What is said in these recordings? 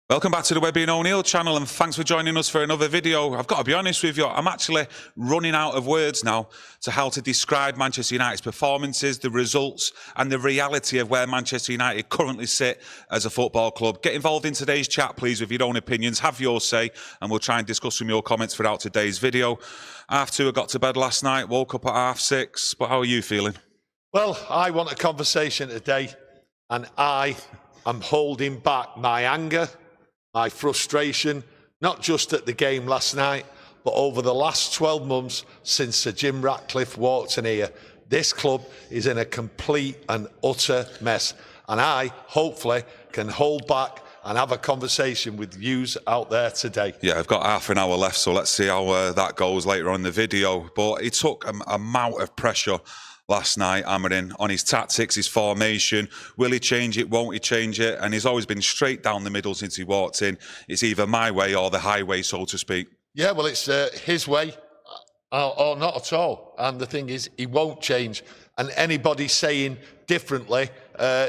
Welcome back to the Webby O'Neill channel, and thanks for joining us for another video. I've got to be honest with you, I'm actually running out of words now to how to describe Manchester United's performances, the results, and the reality of where Manchester United currently sit as a football club. Get involved in today's chat, please, with your own opinions. Have your say, and we'll try and discuss some of your comments throughout today's video. 2:30, I got to bed last night, woke up at 6:30, but how are you feeling? Well, I want a conversation today, and I am holding back my anger, my frustration, not just at the game last night, but over the last 12 months since Sir Jim Ratcliffe walked in here. This club is in a complete and utter mess. And I, hopefully, can hold back and have a conversation with yous out there today. Yeah, I've got half an hour left, so let's see how that goes later on in the video. But it took an amount of pressure last night, Amorim, on his tactics, his formation. Will he change it? Won't he change it? And he's always been straight down the middle since he walked in. It's either my way or the highway, so to speak. Yeah, well, it's his way or not at all. And the thing is, he won't change. And anybody saying differently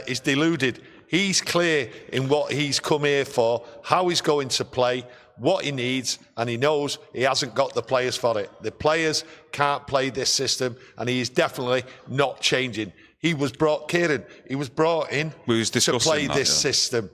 is deluded. He's clear in what he's come here for, how he's going to play, what he needs, and he knows he hasn't got the players for it. The players can't play this system, and he is definitely not changing. He was brought, Kieron, he was brought in to play this system.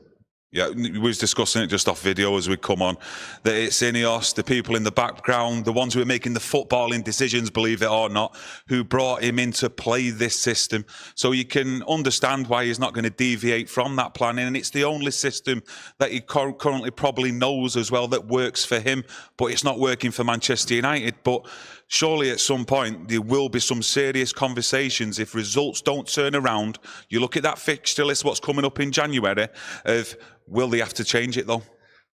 Yeah, we was discussing it just off video as we come on, that it's INEOS, the people in the background, the ones who are making the footballing decisions, believe it or not, who brought him in to play this system. So you can understand why he's not going to deviate from that planning, and it's the only system that he currently probably knows as well that works for him, but it's not working for Manchester United. But surely at some point there will be some serious conversations if results don't turn around. You look at that fixture list, what's coming up in January, of will they have to change it though?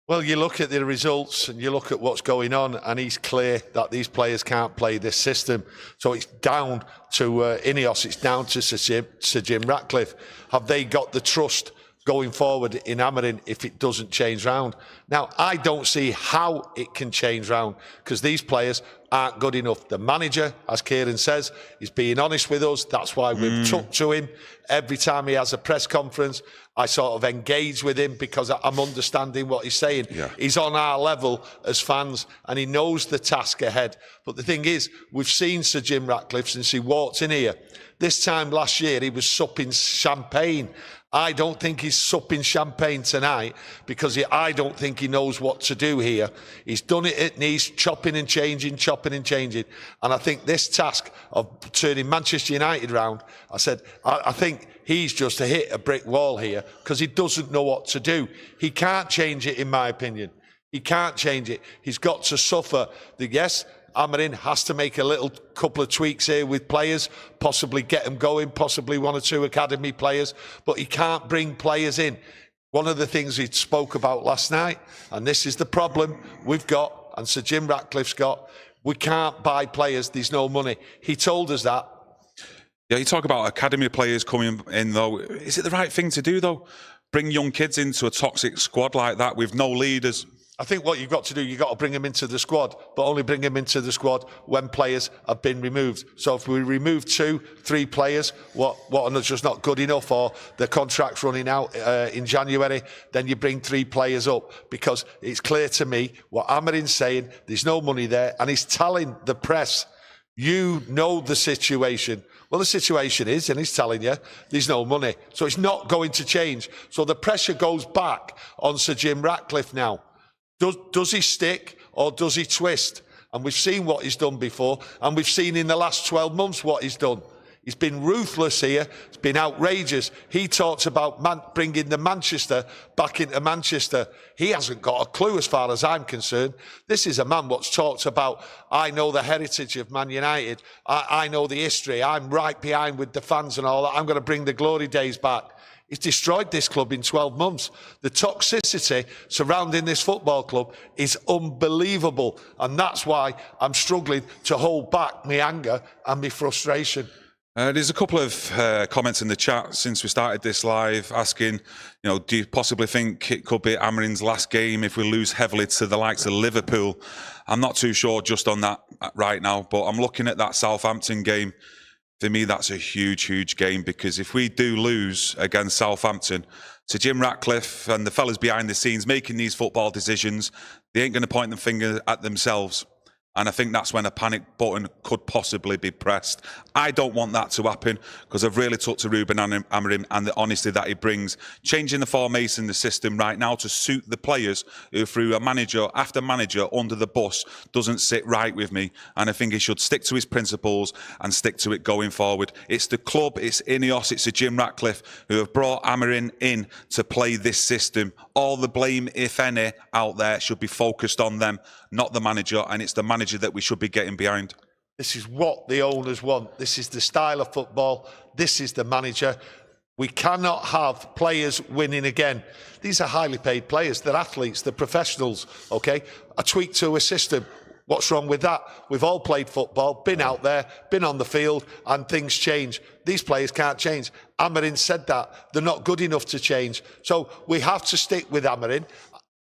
Well, you look at the results and you look at what's going on, and he's clear that these players can't play this system. So it's down to INEOS, it's down to Sir Jim Ratcliffe. Have they got the trust going forward in Amorim if it doesn't change round? Now, I don't see how it can change round because these players aren't good enough. The manager, as Kieron says, is being honest with us. That's why we've took to him. Every time he has a press conference, I sort of engage with him because I'm understanding what he's saying. Yeah. He's on our level as fans and he knows the task ahead. But the thing is, we've seen Sir Jim Ratcliffe since he walked in here. This time last year, he was supping champagne. I don't think he's supping champagne tonight because I don't think he knows what to do here. He's done it at Nice, chopping and changing. And I think this task of turning Manchester United round, I think he's just hit a brick wall here because he doesn't know what to do. He can't change it, in my opinion. He can't change it. He's got to suffer. Yes, Amorim has to make a little couple of tweaks here with players, possibly get them going, possibly one or two academy players, but he can't bring players in. One of the things he spoke about last night, and this is the problem we've got, and Sir Jim Ratcliffe's got, we can't buy players, there's no money. He told us that. Yeah, you talk about academy players coming in though. Is it the right thing to do though? Bring young kids into a toxic squad like that with no leaders? I think what you've got to do, you've got to bring them into the squad, but only bring them into the squad when players have been removed. So if we remove 2, 3 players, what are just not good enough, or the contract's running out in January, then you bring 3 players up, because it's clear to me what Amorim's saying, there's no money there, and he's telling the press, you know the situation. Well, the situation is, and he's telling you, there's no money. So it's not going to change. So the pressure goes back on Sir Jim Ratcliffe now. Does he stick or does he twist? And we've seen what he's done before, and we've seen in the last 12 months what he's done. He's been ruthless here. It's been outrageous. He talks about bringing the Manchester back into Manchester. He hasn't got a clue as far as I'm concerned. This is a man what's talked about, I know the heritage of Man United. I know the history. I'm right behind with the fans and all that. I'm going to bring the glory days back. He's destroyed this club in 12 months. The toxicity surrounding this football club is unbelievable. And that's why I'm struggling to hold back my anger and my frustration. There's a couple of comments in the chat since we started this live asking, do you possibly think it could be Amorim's last game if we lose heavily to the likes of Liverpool? I'm not too sure just on that right now, but I'm looking at that Southampton game. For me, that's a huge, huge game, because if we do lose against Southampton, So Jim Ratcliffe and the fellas behind the scenes making these football decisions, they ain't going to point the finger at themselves. And I think that's when a panic button could possibly be pressed. I don't want that to happen because I've really took to Ruben Amorim and the honesty that he brings. Changing the formation, the system right now to suit the players who threw a manager after manager under the bus doesn't sit right with me. And I think he should stick to his principles and stick to it going forward. It's the club, it's INEOS, it's Jim Ratcliffe who have brought Amorim in to play this system. All the blame, if any, out there should be focused on them, not the manager, and it's the manager that we should be getting behind. This is what the owners want. This is the style of football. This is the manager. We cannot have players winning again. These are highly paid players. They're athletes. They're professionals, okay? A tweak to a system. What's wrong with that? We've all played football, been out there, been on the field, and things change. These players can't change. Amorim said that. They're not good enough to change. So we have to stick with Amorim.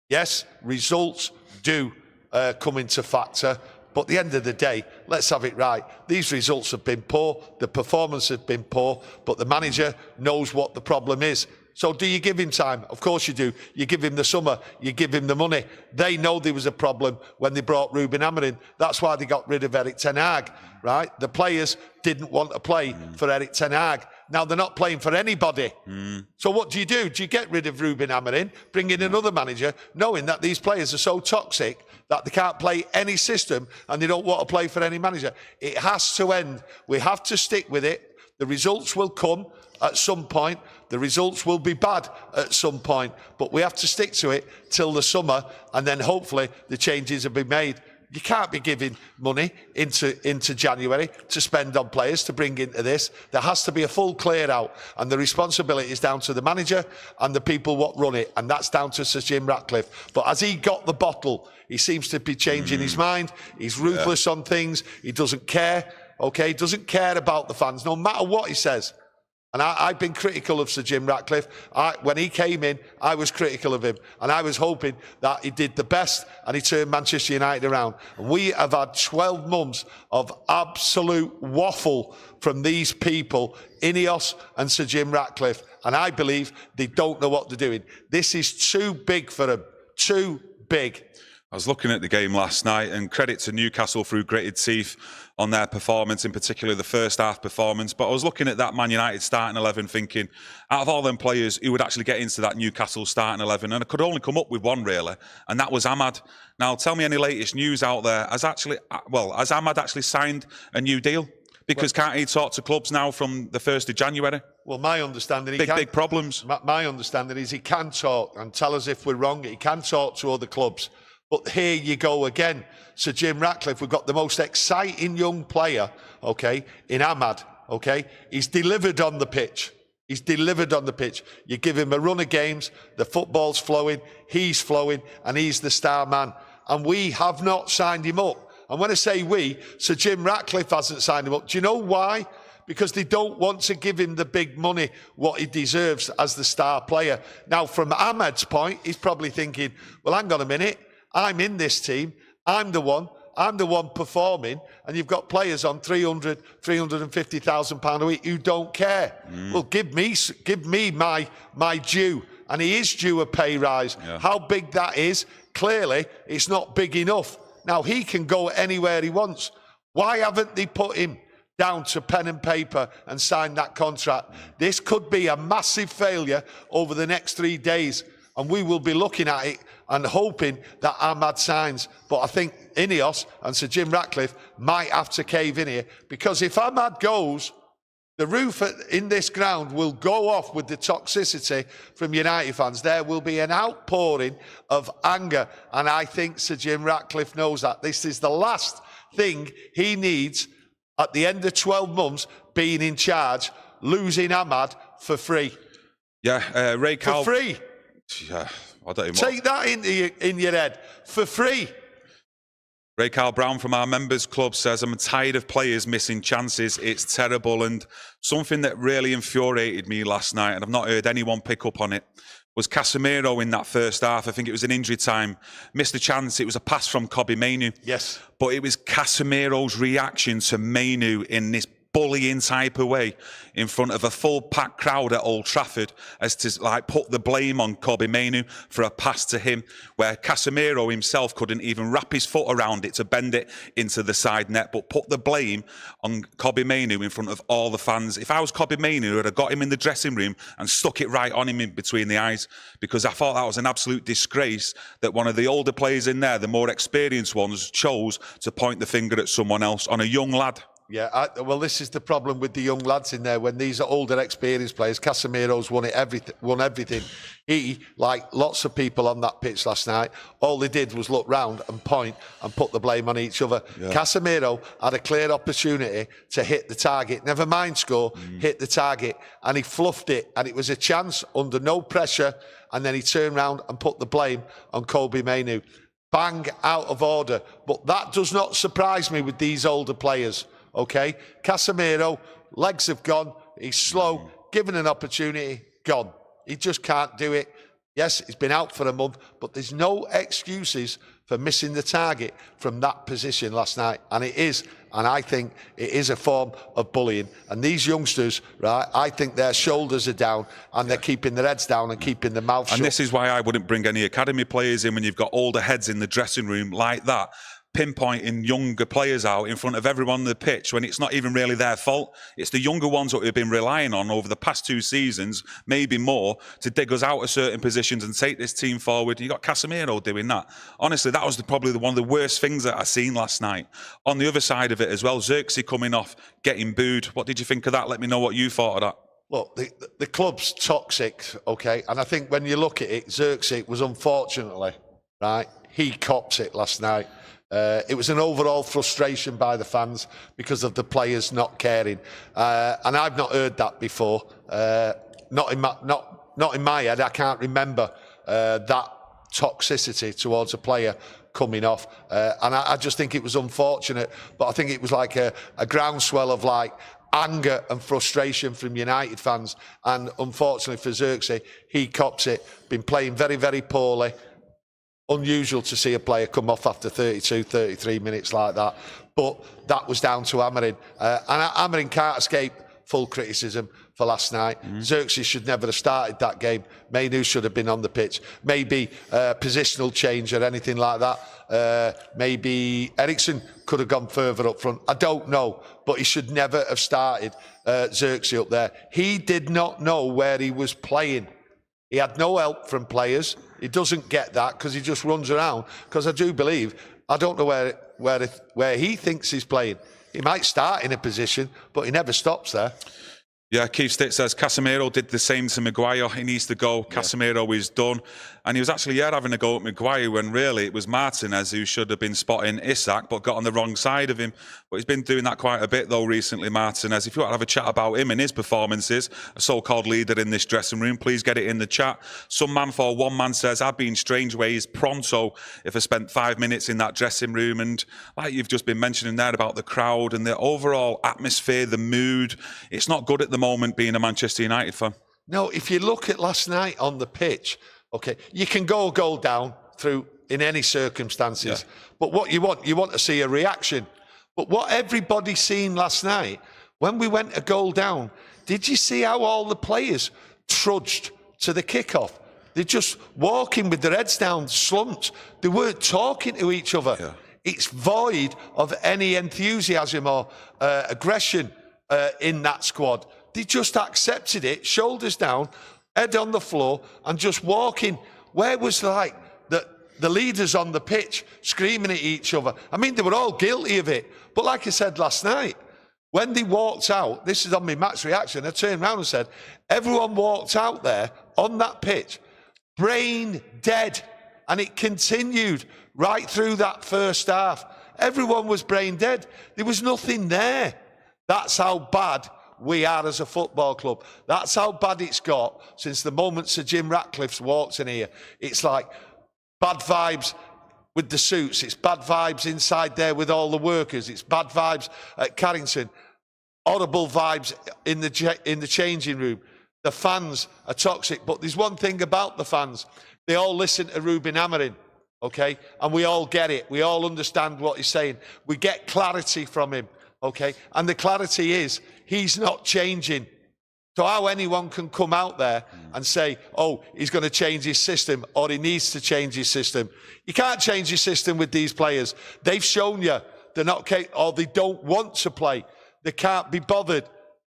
Yes, results do come into factor. But at the end of the day, let's have it right. These results have been poor. The performance has been poor. But the manager knows what the problem is. So do you give him time? Of course you do. You give him the summer. You give him the money. They know there was a problem when they brought Ruben Amorim. That's why they got rid of Erik ten Hag, right? The players didn't want to play for Erik ten Hag. Now they're not playing for anybody. So what do? Do you get rid of Ruben Amorim, bring in another manager, knowing that these players are so toxic that they can't play any system and they don't want to play for any manager? It has to end. We have to stick with it. The results will come at some point. The results will be bad at some point, but we have to stick to it till the summer, and then hopefully the changes will be made. You can't be giving money into January to spend on players to bring into this. There has to be a full clear out, and the responsibility is down to the manager and the people what run it, and that's down to Sir Jim Ratcliffe. But as he got the bottle, he seems to be changing his mind. He's ruthless on things. He doesn't care, okay? He doesn't care about the fans, no matter what he says. And I've been critical of Sir Jim Ratcliffe. When he came in, I was critical of him. And I was hoping that he did the best and he turned Manchester United around. And we have had 12 months of absolute waffle from these people, INEOS and Sir Jim Ratcliffe. And I believe they don't know what they're doing. This is too big for them. Too big. I was looking at the game last night, and credit to Newcastle through gritted teeth on their performance, in particular the first half performance. But I was looking at that Man United starting 11 thinking, out of all them players, who would actually get into that Newcastle starting 11? And I could only come up with one, really, and that was Ahmad. Now, tell me any latest news out there. Has Ahmad actually signed a new deal? Because can't he talk to clubs now from the 1st of January? Well, my understanding... Big problems. My understanding is he can talk, and tell us if we're wrong. He can talk to other clubs. But here you go again. Sir Jim Ratcliffe, we've got the most exciting young player, okay, in Ahmad, okay? He's delivered on the pitch. He's delivered on the pitch. You give him a run of games, the football's flowing, he's flowing, and he's the star man. And we have not signed him up. And when I say we, Sir Jim Ratcliffe hasn't signed him up. Do you know why? Because they don't want to give him the big money, what he deserves as the star player. Now, from Ahmad's point, he's probably thinking, well, hang on a minute. I'm in this team. I'm the one performing, and you've got players on £350,000 a week who don't care. Well, give me my due, and he is due a pay rise. Yeah. How big that is, clearly, it's not big enough. Now, he can go anywhere he wants. Why haven't they put him down to pen and paper and sign that contract? This could be a massive failure over the next 3 days, and we will be looking at it and hoping that Ahmad signs. But I think INEOS and Sir Jim Ratcliffe might have to cave in here, because if Ahmad goes, the roof in this ground will go off with the toxicity from United fans. There will be an outpouring of anger, and I think Sir Jim Ratcliffe knows that. This is the last thing he needs at the end of 12 months being in charge, losing Ahmad for free. Yeah, Ray Cal... For free. Yeah. I don't even take that in your head for free. Ray Carl Brown from our members club says, I'm tired of players missing chances. It's terrible. And something that really infuriated me last night, and I've not heard anyone pick up on it, was Casemiro in that first half. I think it was an injury time. Missed a chance. It was a pass from Kobbie Mainoo. Yes. But it was Casemiro's reaction to Mainoo in this bullying type of way in front of a full packed crowd at Old Trafford as to like put the blame on Kobbie Mainoo for a pass to him where Casemiro himself couldn't even wrap his foot around it to bend it into the side net, but put the blame on Kobbie Mainoo in front of all the fans. If I was Kobbie Mainoo, I'd have got him in the dressing room and stuck it right on him in between the eyes, because I thought that was an absolute disgrace that one of the older players in there, the more experienced ones, chose to point the finger at someone else on a young lad. Yeah, well, this is the problem with the young lads in there. When these are older, experienced players, Casemiro's won everything. He, like lots of people on that pitch last night, all they did was look round and point and put the blame on each other. Yeah. Casemiro had a clear opportunity to hit the target. Never mind score, hit the target. And he fluffed it. And it was a chance under no pressure. And then he turned round and put the blame on Kobbie Mainoo. Bang, out of order. But that does not surprise me with these older players. Okay, Casemiro, legs have gone, he's slow, given an opportunity, gone. He just can't do it. Yes, he's been out for a month, but there's no excuses for missing the target from that position last night. And it is, and I think it is a form of bullying. And these youngsters, right, I think their shoulders are down and they're keeping their heads down and keeping their mouths shut. And this is why I wouldn't bring any academy players in when you've got older heads in the dressing room like that, pinpointing younger players out in front of everyone on the pitch when it's not even really their fault. It's the younger ones that we've been relying on over the past 2 seasons, maybe more, to dig us out of certain positions and take this team forward. You got Casemiro doing that. Honestly, that was probably one of the worst things that I seen last night. On the other side of it as well, Xerxes coming off, getting booed. What did you think of that? Let me know what you thought of that. Look, the club's toxic, okay? And I think when you look at it, Xerxes was unfortunately, right, he cops it last night. It was an overall frustration by the fans because of the players not caring, and I've not heard that before. Not in my head. I can't remember that toxicity towards a player coming off, and I just think it was unfortunate. But I think it was like a groundswell of like anger and frustration from United fans, and unfortunately for Xerxes, he cops it. Been playing very, very poorly. Unusual to see a player come off after 32, 33 minutes like that. But that was down to Amorim. And Amorim can't escape full criticism for last night. Xerxes should never have started that game. Mainoo should have been on the pitch. Maybe positional change or anything like that. Maybe Eriksson could have gone further up front. I don't know. But he should never have started Xerxes up there. He did not know where he was playing. He had no help from players. He doesn't get that because he just runs around. Because I do believe, I don't know where he thinks he's playing. He might start in a position, but he never stops there. Yeah, Keith Stitt says Casemiro did the same to Maguire. He needs to go. Yeah. Casemiro is done. And he was actually having a go at Maguire when really it was Martinez who should have been spotting Isak, but got on the wrong side of him. But he's been doing that quite a bit, though, recently, Martinez. If you want to have a chat about him and his performances, a so-called leader in this dressing room, please get it in the chat. Some man for one man says, I've been strange ways pronto if I spent 5 minutes in that dressing room. And like you've just been mentioning there about the crowd and the overall atmosphere, the mood, it's not good at the moment being a Manchester United fan. No, if you look at last night on the pitch, okay, you can go a goal down through in any circumstances. Yeah. But what you want to see a reaction. But what everybody seen last night, when we went a goal down, did you see how all the players trudged to the kickoff? They're just walking with their heads down, slumped. They weren't talking to each other. Yeah. It's void of any enthusiasm or aggression in that squad. They just accepted it, shoulders down, head on the floor, and just walking. Where was like the leaders on the pitch screaming at each other? I mean, they were all guilty of it. But like I said last night, when they walked out, this is on my match reaction, I turned around and said, everyone walked out there on that pitch, brain dead. And it continued right through that first half. Everyone was brain dead. There was nothing there. That's how bad we are as a football club. That's how bad it's got since the moment Sir Jim Ratcliffe's walked in here. It's like bad vibes with the suits. It's bad vibes inside there with all the workers. It's bad vibes at Carrington. Horrible vibes in the changing room. The fans are toxic. But there's one thing about the fans. They all listen to Ruben Amorim, okay? And we all get it. We all understand what he's saying. We get clarity from him. okay? And the clarity is he's not changing. So how anyone can come out there and say, oh, he's going to change his system or he needs to change his system. You can't change your system with these players. They've shown you they're not capable or they don't want to play. They can't be bothered.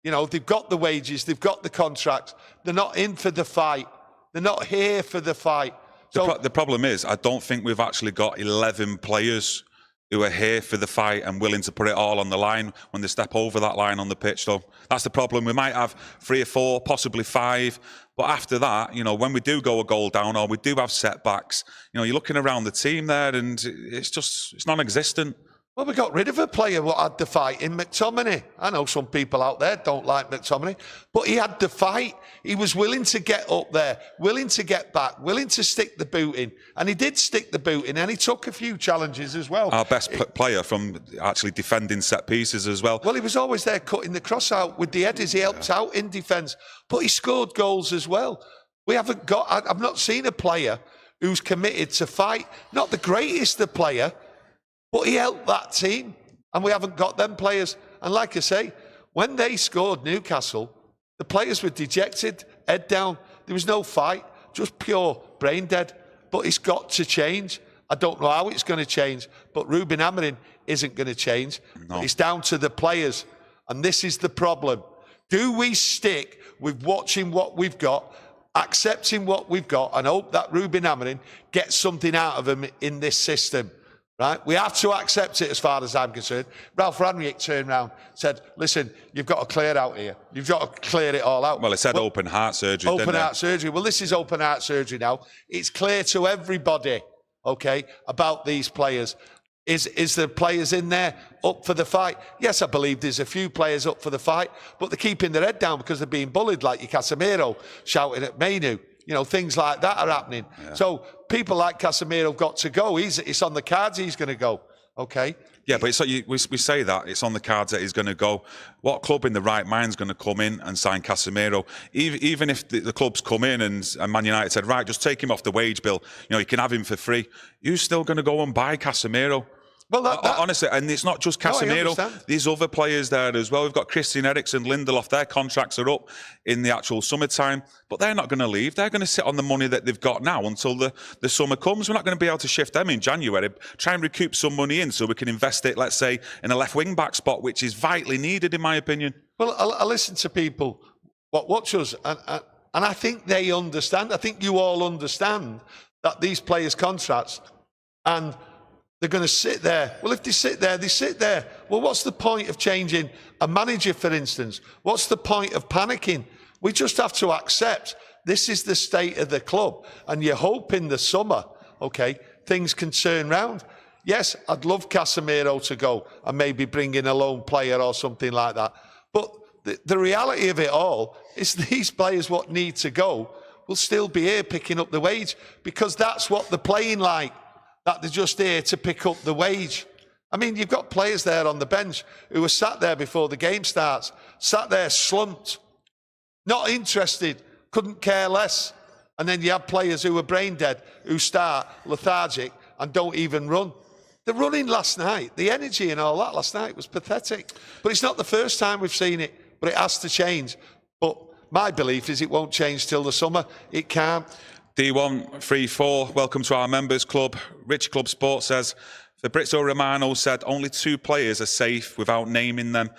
You know, they've got the wages, they've got the contracts. They're not in for the fight. They're not here for the fight. So the problem is, I don't think we've actually got 11 players who are here for the fight and willing to put it all on the line when they step over that line on the pitch, though. That's the problem. We might have 3 or 4, possibly 5. But after that, you know, when we do go a goal down or we do have setbacks, you know, you're looking around the team there and it's non-existent. Well, we got rid of a player who had the fight in McTominay. I know some people out there don't like McTominay, but he had the fight. He was willing to get up there, willing to get back, willing to stick the boot in. And he did stick the boot in, and he took a few challenges as well. Our best player from actually defending set pieces as well. Well, he was always there cutting the cross out with the headers. He helped out in defence, but he scored goals as well. We haven't got, I've not seen a player who's committed to fight. Not the greatest of player, but he helped that team, and we haven't got them players. And like I say, when they scored Newcastle, the players were dejected, head down. There was no fight, just pure brain dead. But it's got to change. I don't know how it's going to change, but Ruben Amorim isn't going to change. No. It's down to the players, and this is the problem. Do we stick with watching what we've got, accepting what we've got, and hope that Ruben Amorim gets something out of him in this system? Right? We have to accept it as far as I'm concerned. Ralph Rangnick turned around and said, listen, you've got to clear out here. You've got to clear it all out. Well, it said open heart surgery, Open heart surgery. Well, this is open heart surgery now. It's clear to everybody, okay, about these players. Is there players in there up for the fight? Yes, I believe there's a few players up for the fight, but they're keeping their head down because they're being bullied, like your Casemiro shouting at Manu. You know, things like that are happening. Yeah. So people like Casemiro have got to go. It's on the cards he's going to go, okay? Yeah, but we say that. It's on the cards that he's going to go. What club in the right mind is going to come in and sign Casemiro? Even if the clubs come in and Man United said, right, just take him off the wage bill. You know, you can have him for free. Who's still going to go and buy Casemiro? Well, honestly, and it's not just Casemiro. These other players there as well. We've got Christian Eriksen, Lindelof. Their contracts are up in the actual summertime, but they're not going to leave. They're going to sit on the money that they've got now until the summer comes. We're not going to be able to shift them in January. Try and recoup some money in so we can invest it, let's say, in a left wing back spot, which is vitally needed, in my opinion. Well, I listen to people watch us, and I think they understand. I think you all understand that these players' contracts and they're going to sit there. Well, if they sit there, they sit there. Well, what's the point of changing a manager, for instance? What's the point of panicking? We just have to accept this is the state of the club. And you hope in the summer, okay, things can turn round. Yes, I'd love Casemiro to go and maybe bring in a lone player or something like that. But the reality of it all is these players what need to go will still be here picking up the wage because that's what they're playing like. That they're just here to pick up the wage. I mean, you've got players there on the bench who were sat there before the game starts, sat there slumped, not interested, couldn't care less. And then you have players who are brain dead, who start lethargic and don't even run. The running last night, the energy and all that last night was pathetic. But it's not the first time we've seen it, but it has to change. But my belief is it won't change till the summer. It can't. D134, welcome to our members club. Rich Club Sport says, Fabrizio Romano said only 2 players are safe without naming them.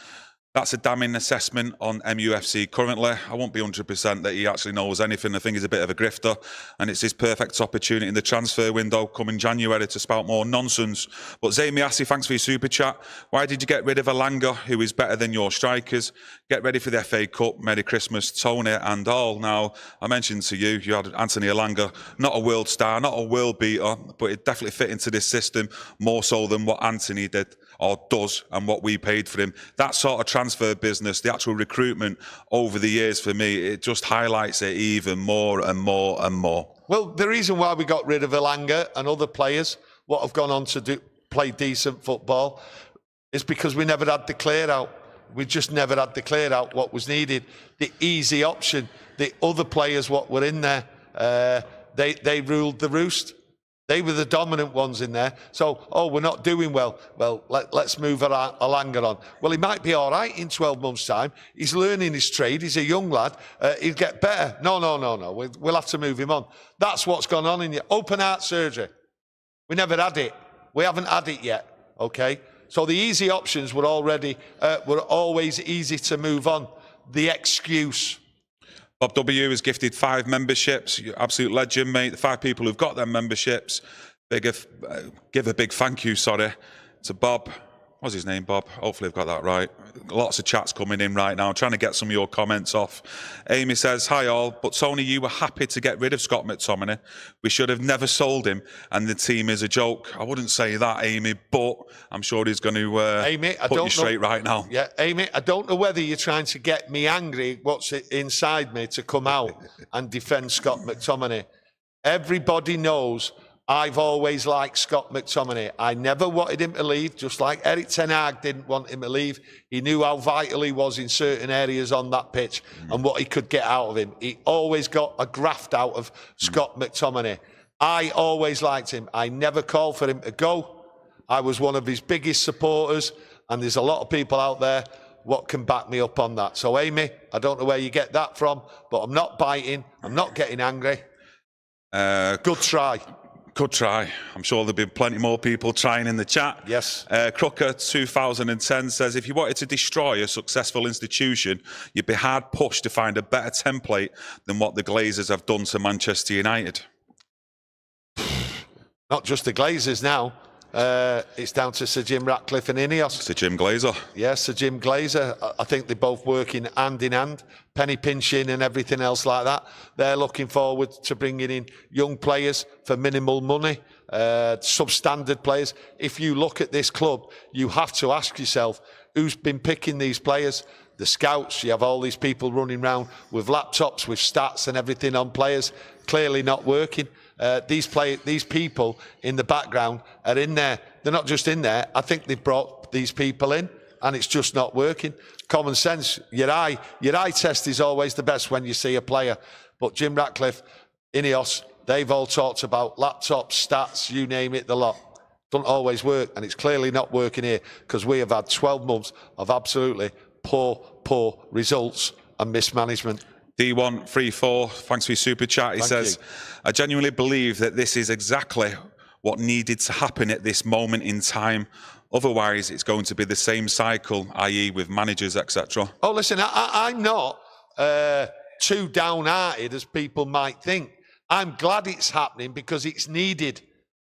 That's a damning assessment on MUFC currently. I won't be 100% that he actually knows anything. I think he's a bit of a grifter, and it's his perfect opportunity in the transfer window coming January to spout more nonsense. But Zamiasi, thanks for your super chat. Why did you get rid of Alanga, who is better than your strikers? Get ready for the FA Cup. Merry Christmas, Tony and all. Now, I mentioned to you, you had Anthony Alanga, not a world star, not a world beater, but it definitely fit into this system more so than what Anthony did or does and what we paid for him. That sort of transfer business, the actual recruitment over the years for me, it just highlights it even more and more and more. Well, the reason why we got rid of Alanga and other players, what have gone on to play decent football, is because we never had the clear out. We just never had the clear out what was needed. The easy option, the other players what were in there, they ruled the roost. They were the dominant ones in there. So, we're not doing well. Well, let's move Alanga on. Well, he might be all right in 12 months' time. He's learning his trade. He's a young lad. He'll get better. No. We'll have to move him on. That's what's gone on in the open heart surgery. We never had it. We haven't had it yet, okay? So the easy options were always easy to move on. The excuse. Bob W has gifted 5 memberships. You're absolute legend, mate. The 5 people who've got their memberships. Give a big thank you, to Bob. What's his name, Bob? Hopefully I've got that right. Lots of chats coming in right now. I'm trying to get some of your comments off. Amy says, hi all, but Tony, you were happy to get rid of Scott McTominay. We should have never sold him, and the team is a joke. I wouldn't say that, Amy, but I'm sure he's going to put you straight right now. Yeah, Amy, I don't know whether you're trying to get me angry, what's inside me, to come out and defend Scott McTominay. Everybody knows I've always liked Scott McTominay. I never wanted him to leave, just like Erik ten Hag didn't want him to leave. He knew how vital he was in certain areas on that pitch and what he could get out of him. He always got a graft out of Scott McTominay. I always liked him. I never called for him to go. I was one of his biggest supporters, and there's a lot of people out there what can back me up on that. So, Amy, I don't know where you get that from, but I'm not biting. I'm not getting angry. Good try. Good try. I'm sure there'll be plenty more people trying in the chat. Yes. Crooker 2010 says, if you wanted to destroy a successful institution, you'd be hard pushed to find a better template than what the Glazers have done to Manchester United. Not just the Glazers now. It's down to Sir Jim Ratcliffe and INEOS. Sir Jim Glazer. Yes, Sir Jim Glazer. I think they're both working hand in hand, penny pinching and everything else like that. They're looking forward to bringing in young players for minimal money, substandard players. If you look at this club, you have to ask yourself, who's been picking these players? The scouts. You have all these people running around with laptops, with stats and everything on players, clearly not working. These people in the background are in there. They're not just in there. I think they've brought these people in, and it's just not working. Common sense. Your eye test is always the best when you see a player. But Jim Ratcliffe, INEOS, they've all talked about laptops, stats, you name it, the lot. Doesn't always work, and it's clearly not working here because we have had 12 months of absolutely poor results and mismanagement. D134, thanks for your super chat. He says, I genuinely believe that this is exactly what needed to happen at this moment in time. Otherwise, it's going to be the same cycle, i.e. with managers, etc. Oh, listen, I'm not too downhearted as people might think. I'm glad it's happening because it's needed.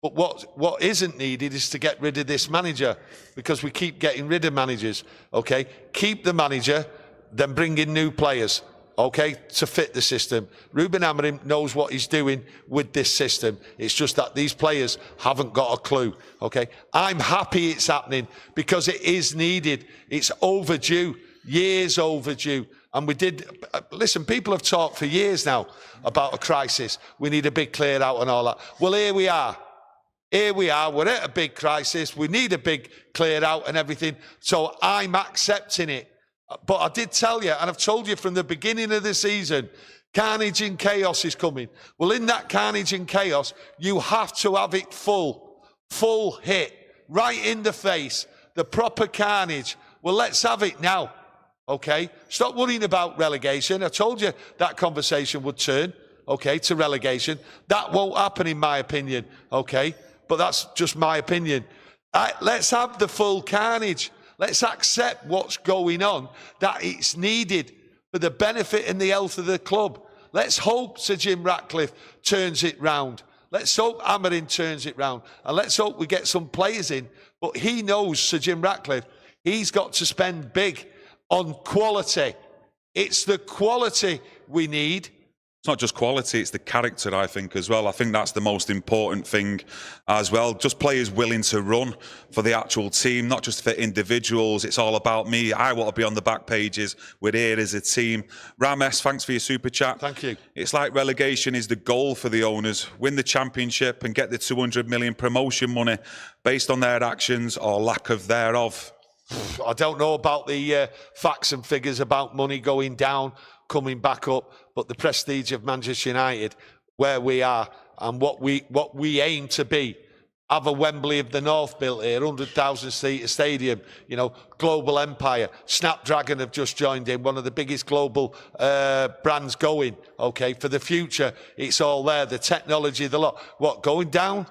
But what isn't needed is to get rid of this manager, because we keep getting rid of managers, okay? Keep the manager, then bring in new players, okay, to fit the system. Ruben Amorim knows what he's doing with this system. It's just that these players haven't got a clue, okay? I'm happy it's happening because it is needed. It's overdue, years overdue. And we did, listen, people have talked for years now about a crisis. We need a big clear out and all that. Well, here we are. Here we are, we're at a big crisis. We need a big clear out and everything. So I'm accepting it. But I did tell you, and I've told you from the beginning of the season, carnage and chaos is coming. Well, in that carnage and chaos, you have to have it full hit, right in the face, the proper carnage. Well, let's have it now, okay? Stop worrying about relegation. I told you that conversation would turn, okay, to relegation. That won't happen in my opinion, okay? But that's just my opinion. Let's have the full carnage. Let's accept what's going on, that it's needed for the benefit and the health of the club. Let's hope Sir Jim Ratcliffe turns it round. Let's hope Amorim turns it round. And let's hope we get some players in. But he knows, Sir Jim Ratcliffe, he's got to spend big on quality. It's the quality we need. It's not just quality, it's the character, I think, as well. I think that's the most important thing as well. Just players willing to run for the actual team, not just for individuals. It's all about me. I want to be on the back pages. We're here as a team. Ramesh, thanks for your super chat. Thank you. It's like relegation is the goal for the owners. Win the championship and get the 200 million promotion money based on their actions or lack of thereof. I don't know about the facts and figures about money going down, coming back up, but the prestige of Manchester United, where we are, and what we aim to be. Have a Wembley of the North built here, 100,000 seat stadium, global empire. Snapdragon have just joined in, one of the biggest global brands going, okay? For the future, it's all there, the technology, the lot. What, going down?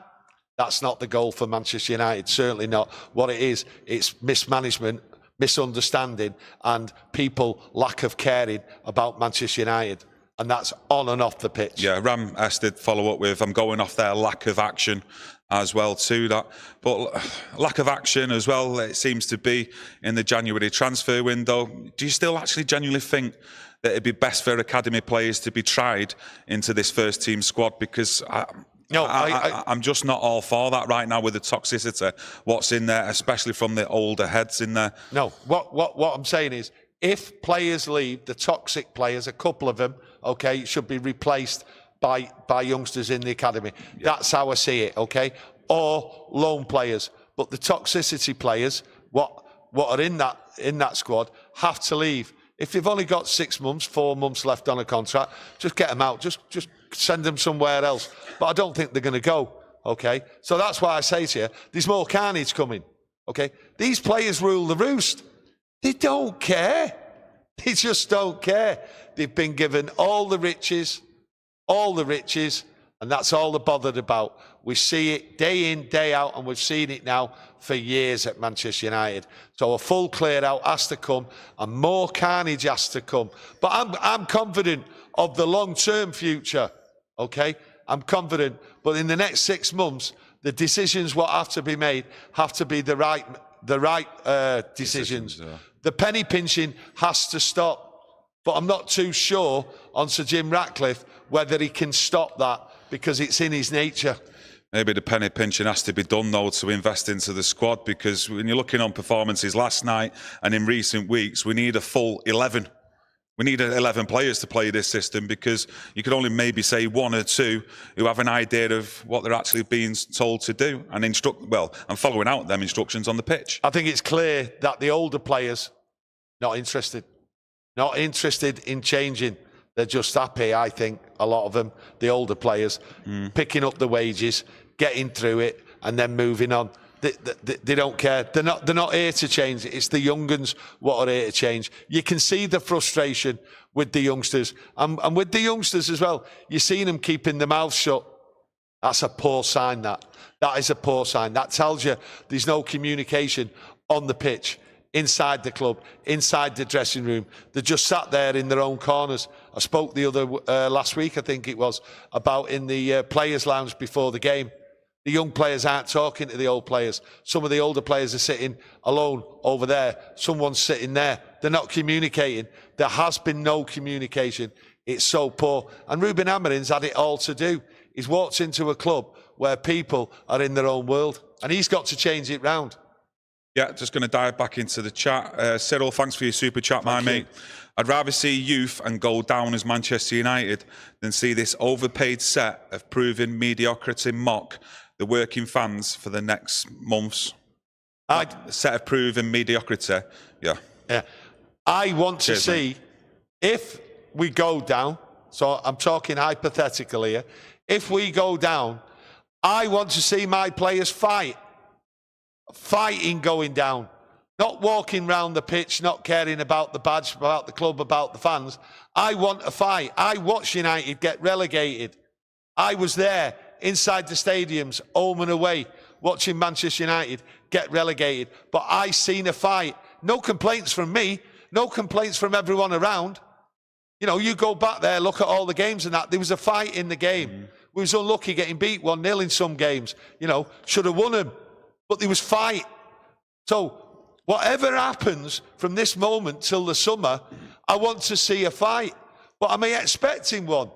That's not the goal for Manchester United, certainly not. What it is, it's mismanagement, misunderstanding, and people lack of caring about Manchester United. And that's on and off the pitch. Yeah, Ram S did follow up with, I'm going off their lack of action as well too. That, but lack of action as well, it seems to be in the January transfer window. Do you still actually genuinely think that it'd be best for academy players to be tried into this first team squad? Because I'm just not all for that right now with the toxicity, what's in there, especially from the older heads in there. No, what I'm saying is, if players leave, the toxic players, a couple of them, okay, should be replaced by youngsters in the academy. Yeah. That's how I see it, okay? Or loan players. But the toxicity players, what are in that squad, have to leave. If you've only got 6 months, 4 months left on a contract, just get them out. Just send them somewhere else. But I don't think they're going to go, okay? So that's why I say to you, there's more carnage coming, okay? These players rule the roost. They don't care. They just don't care. They've been given all the riches, and that's all they're bothered about. We see it day in, day out, and we've seen it now for years at Manchester United. So a full clear out has to come, and more carnage has to come. But I'm confident of the long-term future, okay? I'm confident. But in the next 6 months, the decisions what have to be made have to be the right decisions. Yeah. The penny pinching has to stop. But I'm not too sure on Sir Jim Ratcliffe whether he can stop that, because it's in his nature. Maybe the penny pinching has to be done, though, to invest into the squad, because when you're looking on performances last night and in recent weeks, we need a full 11. We need 11 players to play this system, because you could only maybe say 1 or 2 who have an idea of what they're actually being told to do and following out them instructions on the pitch. I think it's clear that the older players, not interested in changing. They're just happy, I think, a lot of them, the older players, picking up the wages, getting through it, and then moving on. They don't care. They're not here to change. It's the young uns what are here to change. You can see the frustration with the youngsters, and with the youngsters as well. You're seeing them keeping their mouths shut. That's a poor sign. That is a poor sign. That tells you there's no communication on the pitch, inside the club, inside the dressing room. They're just sat there in their own corners. I spoke the other last week, I think it was, about in the players' lounge before the game. The young players aren't talking to the old players. Some of the older players are sitting alone over there. Someone's sitting there. They're not communicating. There has been no communication. It's so poor. And Ruben Amorim's had it all to do. He's walked into a club where people are in their own world, and he's got to change it round. Yeah, just going to dive back into the chat. Cyril, thanks for your super chat, my mate. I'd rather see youth and go down as Manchester United than see this overpaid set of proven mediocrity mock the working fans for the next months. A set of proven mediocrity, yeah. I want to see, if we go down, so I'm talking hypothetically here, if we go down, I want to see my players fighting going down, not walking round the pitch, not caring about the badge, about the club, about the fans. I want a fight. I watched United get relegated. I was there inside the stadiums, home and away, watching Manchester United get relegated. But I seen a fight. No complaints from me, no complaints from everyone around. You go back there, look at all the games and that. There was a fight in the game. We was unlucky getting beat 1-0 in some games. Should have won them. But there was fight. So whatever happens from this moment till the summer, I want to see a fight. But am I expecting one?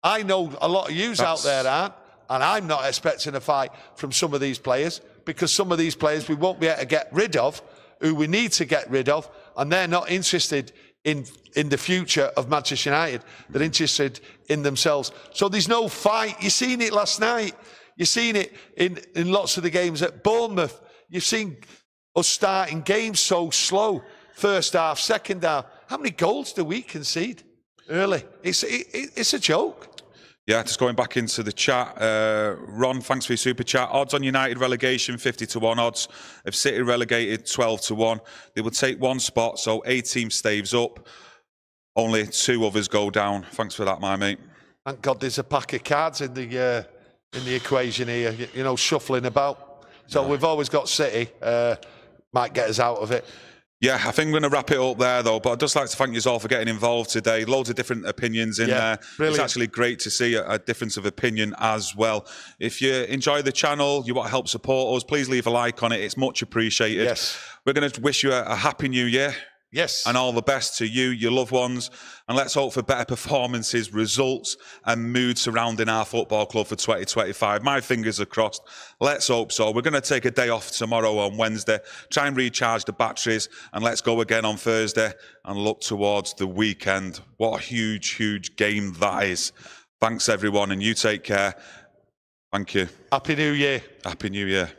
I know a lot of yous out there aren't, and I'm not expecting a fight from some of these players, because some of these players we won't be able to get rid of, who we need to get rid of, and they're not interested in the future of Manchester United. They're interested in themselves. So there's no fight. You've seen it last night. You've seen it in lots of the games at Bournemouth. You've seen us starting games so slow. First half, second half. How many goals do we concede early? It's a joke. Yeah, just going back into the chat. Ron, thanks for your super chat. Odds on United relegation, 50-1 odds. If City relegated, 12-1. They would take one spot, so a team stays up. Only 2 others go down. Thanks for that, my mate. Thank God there's a pack of cards in the equation here, you know, shuffling about. So we've always got City, might get us out of it. Yeah, I think we're going to wrap it up there, though. But I'd just like to thank you all for getting involved today. Loads of different opinions in there. Brilliant. It's actually great to see a difference of opinion as well. If you enjoy the channel, you want to help support us, please leave a like on it. It's much appreciated. Yes. We're going to wish you a happy new year. Yes. And all the best to you, your loved ones. And let's hope for better performances, results, and mood surrounding our football club for 2025. My fingers are crossed. Let's hope so. We're going to take a day off tomorrow on Wednesday, try and recharge the batteries, and let's go again on Thursday and look towards the weekend. What a huge, huge game that is. Thanks, everyone, and you take care. Thank you. Happy New Year. Happy New Year.